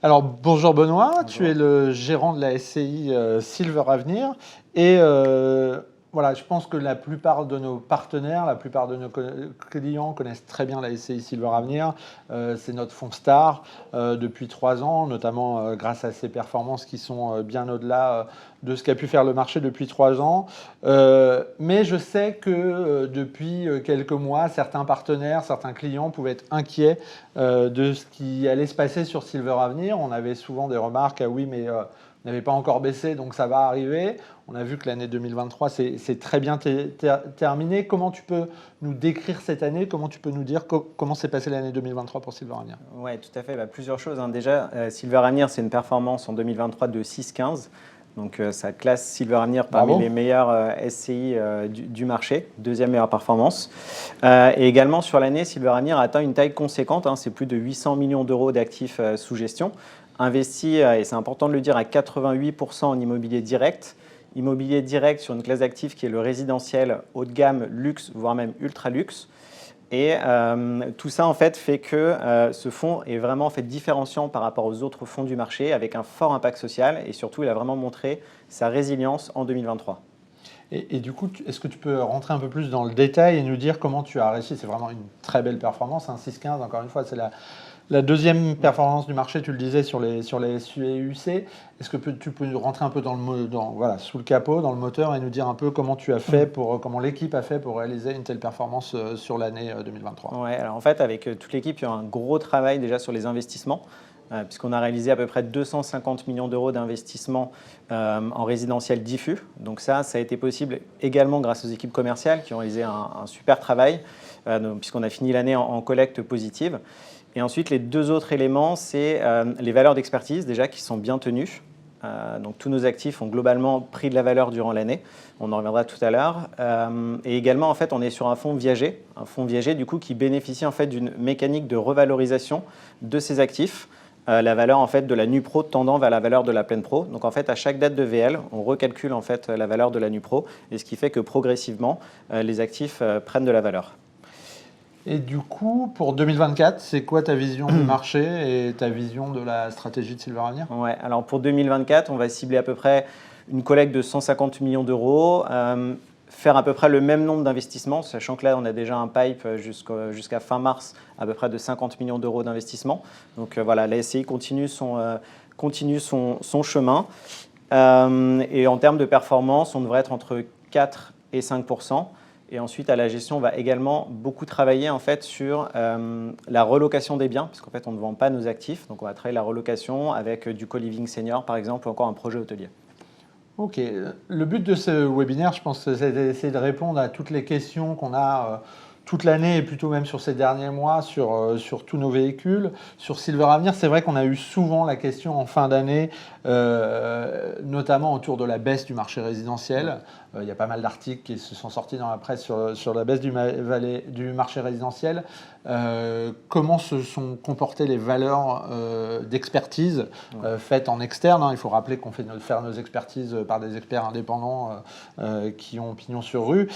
Alors, bonjour Benoît, tu es Bonjour. le gérant de la SCI Silver Avenir et voilà, je pense que la plupart de nos partenaires, la plupart de nos clients connaissent très bien la SCI Silver Avenir. C'est notre fonds star depuis 3 ans, notamment grâce à ses performances qui sont bien au-delà de ce qu'a pu faire le marché depuis 3 ans. Mais je sais que depuis quelques mois, certains partenaires, certains clients pouvaient être inquiets de ce qui allait se passer sur Silver Avenir. On avait souvent des remarques, ah oui, mais on n'avait pas encore baissé, donc ça va arriver. On a vu que l'année 2023 c'est très bien terminé. Comment tu peux nous décrire cette année? Comment tu peux nous dire comment s'est passée l'année 2023 pour Silver Avenir? Oui, tout à fait. Plusieurs choses, hein. Déjà, Silver Avenir, c'est une performance en 2023 de 6,15. Donc, ça classe Silver Avenir parmi Bravo. les meilleurs SCI du marché, deuxième meilleure performance. Et également, sur l'année, Silver Avenir a atteint une taille conséquente, hein. C'est plus de 800 millions d'euros d'actifs sous gestion, investi, et c'est important de le dire, à 88% en immobilier direct. Immobilier direct sur une classe d'actifs qui est le résidentiel haut de gamme, luxe, voire même ultra luxe. Et tout ça, en fait, fait que ce fonds est vraiment en fait, différenciant par rapport aux autres fonds du marché avec un fort impact social et surtout, il a vraiment montré sa résilience en 2023. Et du coup, est-ce que tu peux rentrer un peu plus dans le détail et nous dire comment tu as réussi? C'est vraiment une très belle performance, hein, 6,15, encore une fois, c'est la deuxième performance du marché, tu le disais, sur les SU et UC. Est-ce que tu peux rentrer un peu voilà, sous le capot, dans le moteur, et nous dire un peu comment tu as fait comment l'équipe a fait pour réaliser une telle performance sur l'année 2023? Ouais, alors en fait, avec toute l'équipe, il y a eu un gros travail déjà sur les investissements, puisqu'on a réalisé à peu près 250 millions d'euros d'investissement en résidentiel diffus. Donc ça a été possible également grâce aux équipes commerciales qui ont réalisé un super travail, puisqu'on a fini l'année en collecte positive. Et ensuite, les deux autres éléments, c'est les valeurs d'expertise déjà qui sont bien tenues. Donc tous nos actifs ont globalement pris de la valeur durant l'année. On en reviendra tout à l'heure. Et également, en fait, on est sur un fonds viager du coup qui bénéficie en fait d'une mécanique de revalorisation de ses actifs. La valeur en fait de la NuPro tendant vers la valeur de la pleine pro. Donc en fait, à chaque date de VL, on recalcule en fait la valeur de la NuPro, et ce qui fait que progressivement, les actifs prennent de la valeur. Et du coup, pour 2024, c'est quoi ta vision du marché et ta vision de la stratégie de Silver Avenir? Ouais, alors pour 2024, on va cibler à peu près une collecte de 150 millions d'euros, faire à peu près le même nombre d'investissements, sachant que là, on a déjà un pipe jusqu'à fin mars, à peu près de 50 millions d'euros d'investissement. Donc voilà, la SCI continue son chemin. Et en termes de performance, on devrait être entre 4 et 5%. Et ensuite, à la gestion, on va également beaucoup travailler en fait, sur la relocation des biens, puisqu'en fait, on ne vend pas nos actifs. Donc, on va travailler la relocation avec du co-living senior, par exemple, ou encore un projet hôtelier. Ok, le but de ce webinaire, je pense, c'est d'essayer de répondre à toutes les questions qu'on a toute l'année et plutôt même sur ces derniers mois sur tous nos véhicules. Sur Silver Avenir, c'est vrai qu'on a eu souvent la question en fin d'année, notamment autour de la baisse du marché résidentiel. Il y a pas mal d'articles qui se sont sortis dans la presse sur la baisse du marché résidentiel. Comment se sont comportées les valeurs d'expertise faites en externe, hein. Il faut rappeler qu'on fait faire nos expertises par des experts indépendants qui ont pignon sur rue.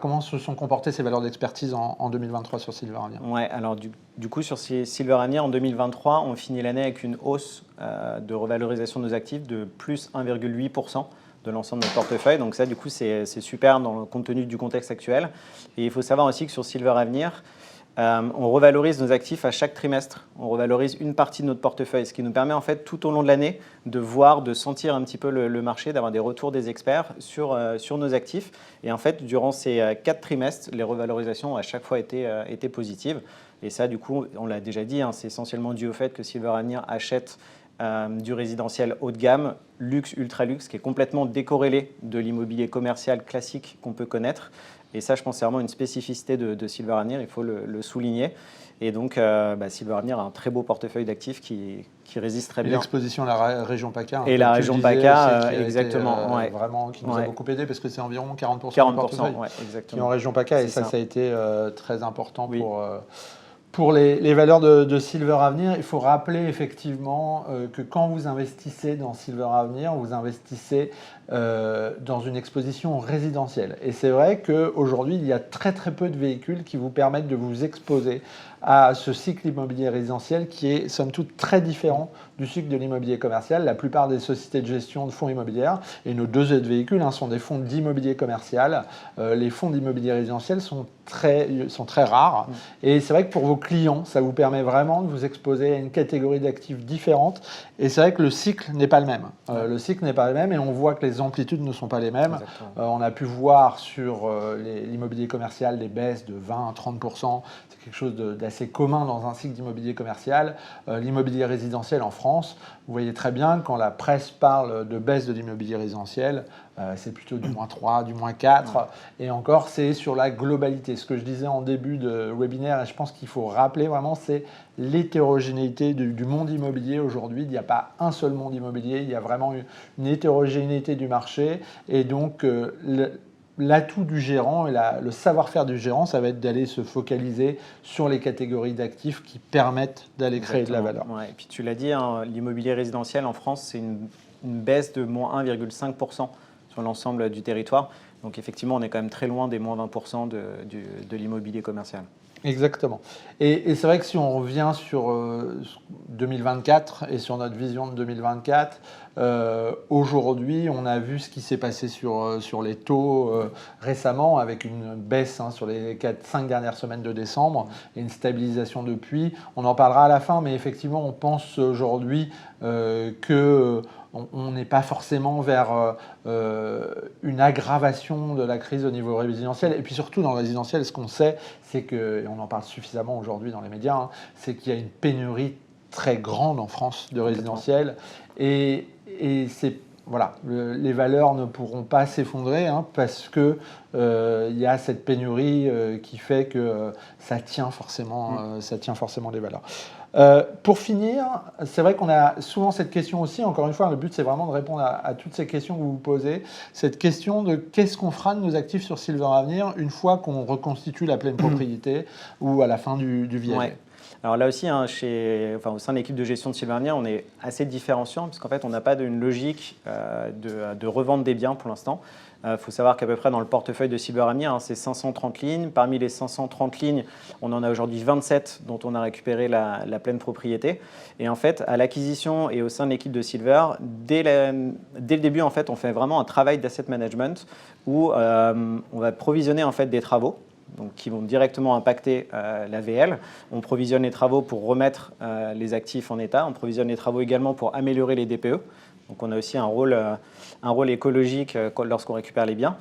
Comment se sont comportées ces valeurs d'expertise en 2023 sur Silver Avenir? Ouais, alors du coup, sur Silver Avenir, en 2023, on finit l'année avec une hausse de revalorisation de nos actifs de plus 1,8% de l'ensemble de notre portefeuille. Donc ça, du coup, c'est super compte tenu du contexte actuel. Et il faut savoir aussi que sur Silver Avenir, on revalorise nos actifs à chaque trimestre. On revalorise une partie de notre portefeuille, ce qui nous permet en fait tout au long de l'année de voir, de sentir un petit peu le marché, d'avoir des retours des experts sur nos actifs. Et en fait, durant ces 4 trimestres, les revalorisations ont à chaque fois été positives. Et ça, du coup, on l'a déjà dit, hein, c'est essentiellement dû au fait que Silver Avenir achète du résidentiel haut de gamme, luxe, ultra luxe, qui est complètement décorrélé de l'immobilier commercial classique qu'on peut connaître. Et ça, je pense, c'est vraiment une spécificité de Silver Avenir, il faut le souligner. Et donc, Silver Avenir a un très beau portefeuille d'actifs qui résiste très bien. L'exposition à la région PACA. Et la région PACA, exactement. Vraiment, qui nous a beaucoup aidé parce que c'est environ 40% du 40%, portefeuille qui est en exactement. région PACA. Et ça a été très important Oui. pour les valeurs de Silver Avenir. Il faut rappeler effectivement que quand vous investissez dans Silver Avenir, vous investissez dans une exposition résidentielle. Et c'est vrai qu'aujourd'hui, il y a très très peu de véhicules qui vous permettent de vous exposer à ce cycle immobilier résidentiel qui est somme toute très différent du cycle de l'immobilier commercial. La plupart des sociétés de gestion de fonds immobiliers, et nos deux autres véhicules sont des fonds d'immobilier commercial. Les fonds d'immobilier résidentiel sont très rares. Et c'est vrai que pour vos clients, ça vous permet vraiment de vous exposer à une catégorie d'actifs différente. Et c'est vrai que le cycle n'est pas le même. Le cycle n'est pas le même et on voit que les amplitudes ne sont pas les mêmes. On a pu voir sur l'immobilier commercial des baisses de 20 à 30%. C'est quelque chose d'assez commun dans un cycle d'immobilier commercial. L'immobilier résidentiel en France, vous voyez très bien quand la presse parle de baisse de l'immobilier résidentiel, c'est plutôt du -3, du -4. Et encore, c'est sur la globalité. Ce que je disais en début de webinaire, et je pense qu'il faut rappeler vraiment, c'est l'hétérogénéité du monde immobilier aujourd'hui. Il n'y a pas un seul monde immobilier, il y a vraiment une hétérogénéité du marché. Et donc, l'atout du gérant et le savoir-faire du gérant, ça va être d'aller se focaliser sur les catégories d'actifs qui permettent d'aller créer de la valeur. Ouais, et puis tu l'as dit, l'immobilier résidentiel en France, c'est une baisse de -1,5% sur l'ensemble du territoire. Donc effectivement, on est quand même très loin des -20% de l'immobilier commercial. Exactement. Et c'est vrai que si on revient sur 2024 et sur notre vision de 2024, aujourd'hui, on a vu ce qui s'est passé sur les taux récemment avec une baisse sur les 4-5 dernières semaines de décembre et une stabilisation depuis. On en parlera à la fin, mais effectivement, on pense aujourd'hui que on n'est pas forcément vers une aggravation de la crise au niveau résidentiel. Et puis surtout dans le résidentiel, ce qu'on sait, c'est que, et on en parle suffisamment aujourd'hui dans les médias, c'est qu'il y a une pénurie très grande en France de résidentiel. Et c'est voilà, les valeurs ne pourront pas s'effondrer parce que il y a cette pénurie qui fait que ça tient forcément les valeurs. Pour finir, c'est vrai qu'on a souvent cette question aussi, encore une fois, le but c'est vraiment de répondre à toutes ces questions que vous vous posez, cette question de qu'est-ce qu'on fera de nos actifs sur Silver Avenir une fois qu'on reconstitue la pleine propriété ou à la fin du viager. Ouais. Alors là aussi, au sein de l'équipe de gestion de Silver Avenir, on est assez différenciant parce qu'en fait, on n'a pas une logique de revente des biens pour l'instant. Il faut savoir qu'à peu près dans le portefeuille de Silver Avenir, c'est 530 lignes. Parmi les 530 lignes, on en a aujourd'hui 27 dont on a récupéré la pleine propriété. Et en fait, à l'acquisition et au sein de l'équipe de Silver, dès le début, en fait, on fait vraiment un travail d'asset management où on va provisionner en fait des travaux. Donc, qui vont directement impacter la VL. On provisionne les travaux pour remettre les actifs en état. On provisionne les travaux également pour améliorer les DPE. Donc on a aussi un rôle écologique lorsqu'on récupère les biens.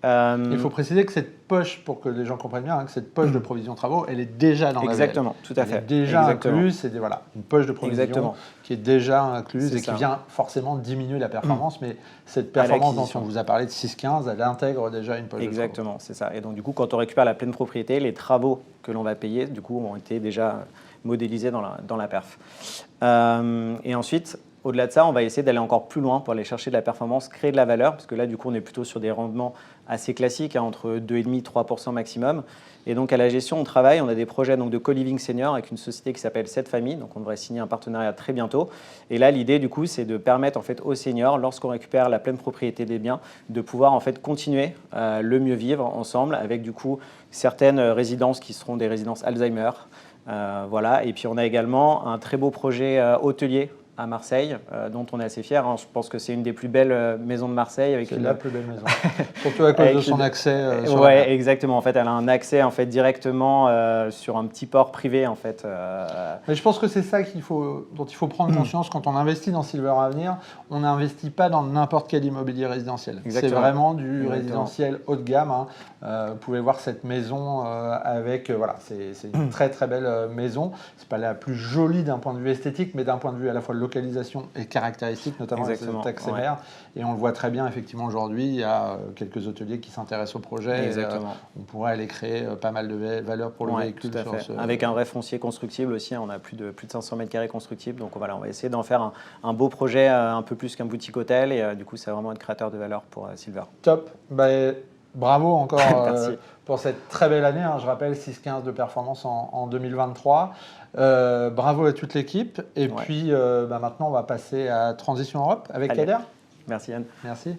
Il faut préciser que cette poche, pour que les gens comprennent bien, que cette poche de provision travaux, elle est déjà dans la VL. Exactement, tout à fait. Elle est déjà incluse, c'est une poche de provision qui est déjà incluse et qui vient forcément diminuer la performance, mais cette performance dont on vous a parlé de 6,15, elle intègre déjà une poche de travaux. Exactement, c'est ça. Et donc du coup, quand on récupère la pleine propriété, les travaux que l'on va payer, du coup, ont été déjà modélisés dans la perf. Et ensuite, au-delà de ça, on va essayer d'aller encore plus loin pour aller chercher de la performance, créer de la valeur, parce que là, du coup, on est plutôt sur des rendements assez classiques, entre 2,5-3% maximum. Et donc, à la gestion, on travaille, on a des projets de co-living senior avec une société qui s'appelle 7 Familles, donc on devrait signer un partenariat très bientôt. Et là, l'idée, du coup, c'est de permettre en fait, aux seniors, lorsqu'on récupère la pleine propriété des biens, de pouvoir en fait, continuer le mieux vivre ensemble avec, du coup, certaines résidences qui seront des résidences Alzheimer. Voilà. Et puis, on a également un très beau projet hôtelier à Marseille, dont on est assez fiers. Je pense que c'est une des plus belles maisons de Marseille. C'est la plus belle maison. Surtout à cause de son accès. Oui, exactement. En fait, elle a un accès en fait, directement sur un petit port privé. En fait. Mais je pense que c'est ça dont il faut prendre conscience quand on investit dans Silver Avenir. On n'investit pas dans n'importe quel immobilier résidentiel. C'est vraiment du résidentiel haut de gamme. Vous pouvez voir cette maison avec... c'est une très très belle maison. Ce n'est pas la plus jolie d'un point de vue esthétique, mais d'un point de vue à la fois localisation et caractéristiques, notamment avec cet accès mer. Et on le voit très bien, effectivement, aujourd'hui, il y a quelques hôteliers qui s'intéressent au projet. On pourrait aller créer pas mal de valeur pour le véhicule. Avec un vrai foncier constructible aussi, on a plus de 500 mètres carrés constructibles. Donc voilà, on va essayer d'en faire un beau projet, un peu plus qu'un boutique hôtel. Et du coup, c'est vraiment être créateur de valeur pour Silver. Top. Bravo encore pour cette très belle année. Je rappelle, 6,15 de performance en 2023. Bravo à toute l'équipe. Et puis maintenant, on va passer à Transition Europe avec Kader. Merci Yann. Merci.